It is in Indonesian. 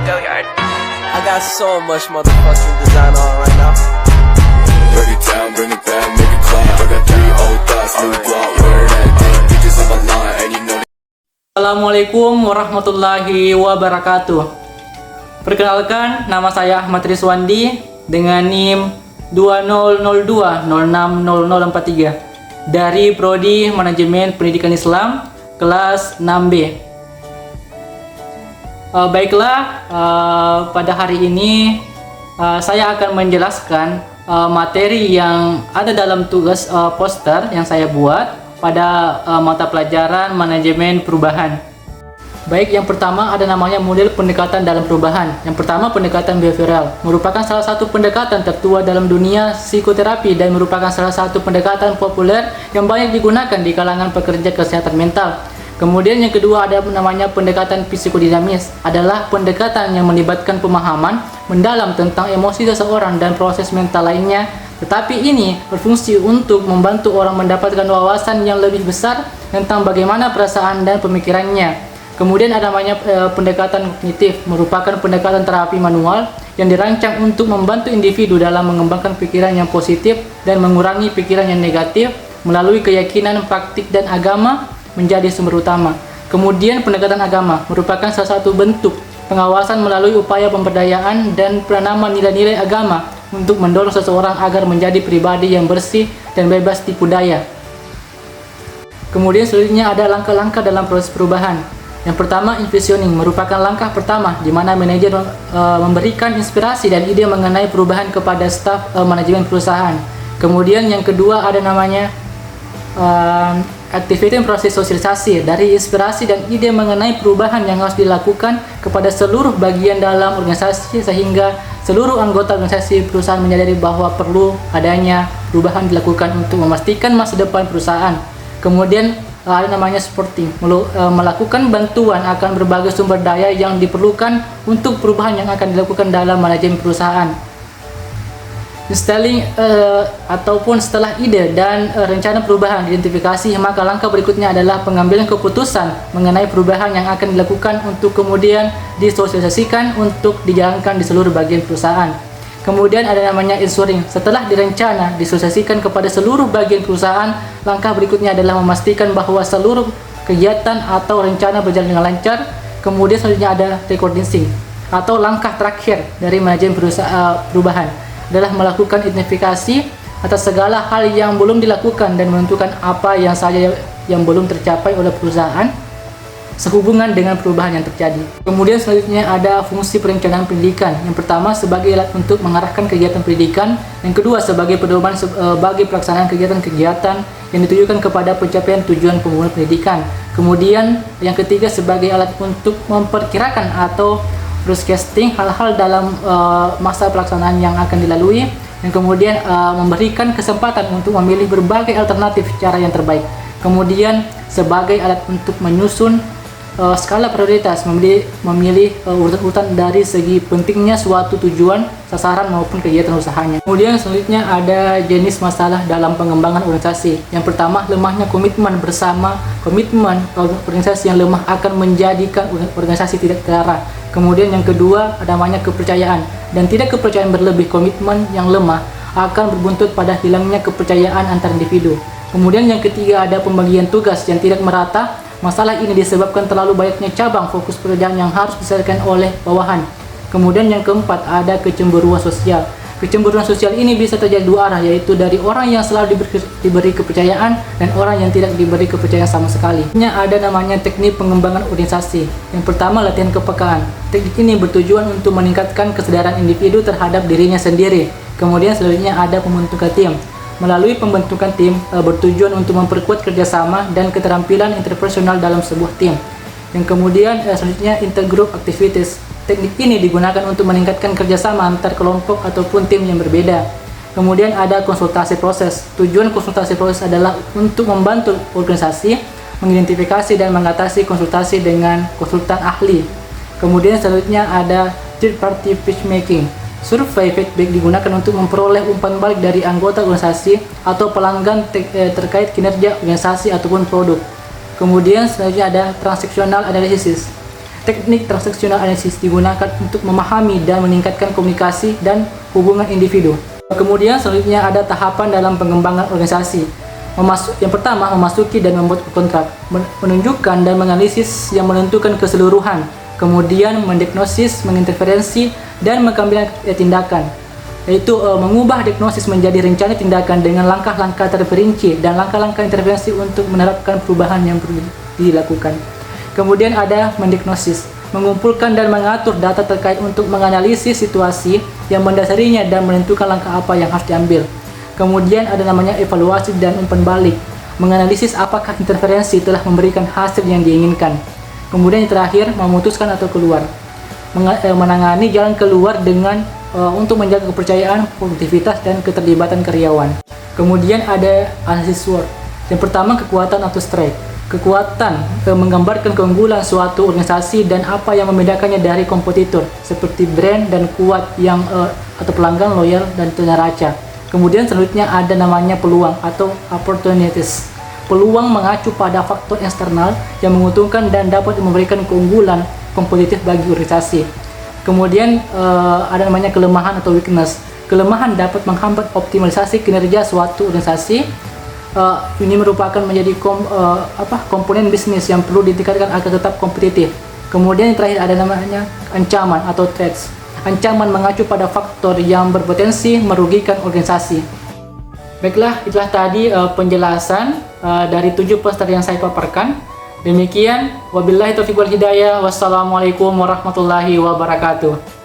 I got so much motherfucking design on right now. Break it down, bring it back, make it clap. I got 3 old thoughts, new block, where that thing. Bitches on my line, and you know. Assalamualaikum warahmatullahi wabarakatuh. Perkenalkan, nama saya Ahmad Rizwandi dengan NIM 2002060043 dari Prodi Manajemen Pendidikan Islam kelas 6B. Baiklah, pada hari ini saya akan menjelaskan materi yang ada dalam tugas poster yang saya buat pada mata pelajaran manajemen perubahan. Baik, yang pertama ada namanya model pendekatan dalam perubahan. Yang pertama, pendekatan behavioral merupakan salah satu pendekatan tertua dalam dunia psikoterapi dan merupakan salah satu pendekatan populer yang banyak digunakan di kalangan pekerja kesehatan mental. Kemudian yang kedua ada namanya pendekatan psikodinamis, adalah pendekatan yang melibatkan pemahaman mendalam tentang emosi seseorang dan proses mental lainnya. Tetapi ini berfungsi untuk membantu orang mendapatkan wawasan yang lebih besar tentang bagaimana perasaan dan pemikirannya. Kemudian ada namanya pendekatan kognitif, merupakan pendekatan terapi manual yang dirancang untuk membantu individu dalam mengembangkan pikiran yang positif dan mengurangi pikiran yang negatif melalui keyakinan, praktik, dan agama menjadi sumber utama. Kemudian pendekatan agama merupakan salah satu bentuk pengawasan melalui upaya pemberdayaan dan penanaman nilai-nilai agama untuk mendorong seseorang agar menjadi pribadi yang bersih dan bebas tipu daya. Kemudian selanjutnya ada langkah-langkah dalam proses perubahan. Yang pertama, envisioning merupakan langkah pertama di mana manajer memberikan inspirasi dan ide mengenai perubahan kepada staf manajemen perusahaan. Kemudian yang kedua ada namanya activating proses sosialisasi, dari inspirasi dan ide mengenai perubahan yang harus dilakukan kepada seluruh bagian dalam organisasi sehingga seluruh anggota organisasi perusahaan menyadari bahwa perlu adanya perubahan dilakukan untuk memastikan masa depan perusahaan. Kemudian ada namanya supporting, melakukan bantuan akan berbagai sumber daya yang diperlukan untuk perubahan yang akan dilakukan dalam manajemen perusahaan. Installing ataupun setelah ide dan rencana perubahan identifikasi, maka langkah berikutnya adalah pengambilan keputusan mengenai perubahan yang akan dilakukan untuk kemudian disosialisasikan untuk dijalankan di seluruh bagian perusahaan. Kemudian ada namanya ensuring, setelah direncana disosialisasikan kepada seluruh bagian perusahaan, langkah berikutnya adalah memastikan bahwa seluruh kegiatan atau rencana berjalan dengan lancar. Kemudian selanjutnya ada recognizing atau langkah terakhir dari manajemen perubahan adalah melakukan identifikasi atas segala hal yang belum dilakukan dan menentukan apa yang saja yang belum tercapai oleh perusahaan sehubungan dengan perubahan yang terjadi. Kemudian selanjutnya ada fungsi perencanaan pendidikan. Yang pertama sebagai alat untuk mengarahkan kegiatan pendidikan, yang kedua sebagai pedoman bagi pelaksanaan kegiatan-kegiatan yang ditujukan kepada pencapaian tujuan pembangunan pendidikan. Kemudian yang ketiga sebagai alat untuk memperkirakan atau forecasting hal-hal dalam masa pelaksanaan yang akan dilalui, dan kemudian memberikan kesempatan untuk memilih berbagai alternatif cara yang terbaik. Kemudian sebagai alat untuk menyusun skala prioritas, memilih urutan dari segi pentingnya suatu tujuan, sasaran maupun kegiatan usahanya. Kemudian selanjutnya ada jenis masalah dalam pengembangan organisasi. Yang pertama, lemahnya komitmen bersama. Komitmen organisasi yang lemah akan menjadikan organisasi tidak terarah. Kemudian yang kedua ada namanya kepercayaan, dan tidak kepercayaan berlebih. Komitmen yang lemah akan berbuntut pada hilangnya kepercayaan antar individu. Kemudian yang ketiga ada pembagian tugas yang tidak merata. Masalah ini disebabkan terlalu banyaknya cabang fokus pekerjaan yang harus diselesaikan oleh bawahan. Kemudian yang keempat ada kecemburuan sosial. Kecemburuan sosial ini bisa terjadi dua arah, yaitu dari orang yang selalu diberi kepercayaan dan orang yang tidak diberi kepercayaan sama sekali. Ada namanya teknik pengembangan organisasi. Yang pertama, latihan kepekaan. Teknik ini bertujuan untuk meningkatkan kesadaran individu terhadap dirinya sendiri. Kemudian selanjutnya ada pembentukan tim. Melalui pembentukan tim bertujuan untuk memperkuat kerjasama dan keterampilan interpersonal dalam sebuah tim. Yang kemudian selanjutnya intergroup activities. Teknik ini digunakan untuk meningkatkan kerjasama antar kelompok ataupun tim yang berbeda. Kemudian ada konsultasi proses. Tujuan konsultasi proses adalah untuk membantu organisasi mengidentifikasi dan mengatasi konsultasi dengan konsultan ahli. Kemudian selanjutnya ada third party pitchmaking. Survei feedback digunakan untuk memperoleh umpan balik dari anggota organisasi atau pelanggan terkait kinerja organisasi ataupun produk. Kemudian selanjutnya ada transactional analysis. Teknik transaksional analisis digunakan untuk memahami dan meningkatkan komunikasi dan hubungan individu. Kemudian selanjutnya ada tahapan dalam pengembangan organisasi. Yang pertama, memasuki dan membuat kontrak, menunjukkan dan menganalisis yang menentukan keseluruhan, kemudian mendiagnosis, menginterferensi, dan mengambil tindakan, yaitu mengubah diagnosis menjadi rencana tindakan dengan langkah-langkah terperinci dan langkah-langkah intervensi untuk menerapkan perubahan yang perlu dilakukan. Kemudian ada mendiagnosis, mengumpulkan dan mengatur data terkait untuk menganalisis situasi yang mendasarinya dan menentukan langkah apa yang harus diambil. Kemudian ada namanya evaluasi dan umpan balik, menganalisis apakah interferensi telah memberikan hasil yang diinginkan. Kemudian yang terakhir, memutuskan atau keluar, menangani jalan keluar dengan untuk menjaga kepercayaan, produktivitas, dan keterlibatan karyawan. Kemudian ada analisis SWOT. Yang pertama, kekuatan atau strength. Kekuatan menggambarkan keunggulan suatu organisasi dan apa yang membedakannya dari kompetitor, seperti brand dan kuat yang atau pelanggan loyal dan neraca. Kemudian selanjutnya ada namanya peluang atau opportunities. Peluang mengacu pada faktor eksternal yang menguntungkan dan dapat memberikan keunggulan kompetitif bagi organisasi. Kemudian ada namanya kelemahan atau weakness. Kelemahan dapat menghambat optimalisasi kinerja suatu organisasi. Ini merupakan menjadi komponen bisnis yang perlu ditingkatkan agar tetap kompetitif. Kemudian yang terakhir ada namanya ancaman atau threats. Ancaman mengacu pada faktor yang berpotensi merugikan organisasi. Baiklah, itulah tadi penjelasan dari 7 poster yang saya paparkan. Demikian, wabillahi taufiq wal hidayah. Wassalamualaikum warahmatullahi wabarakatuh.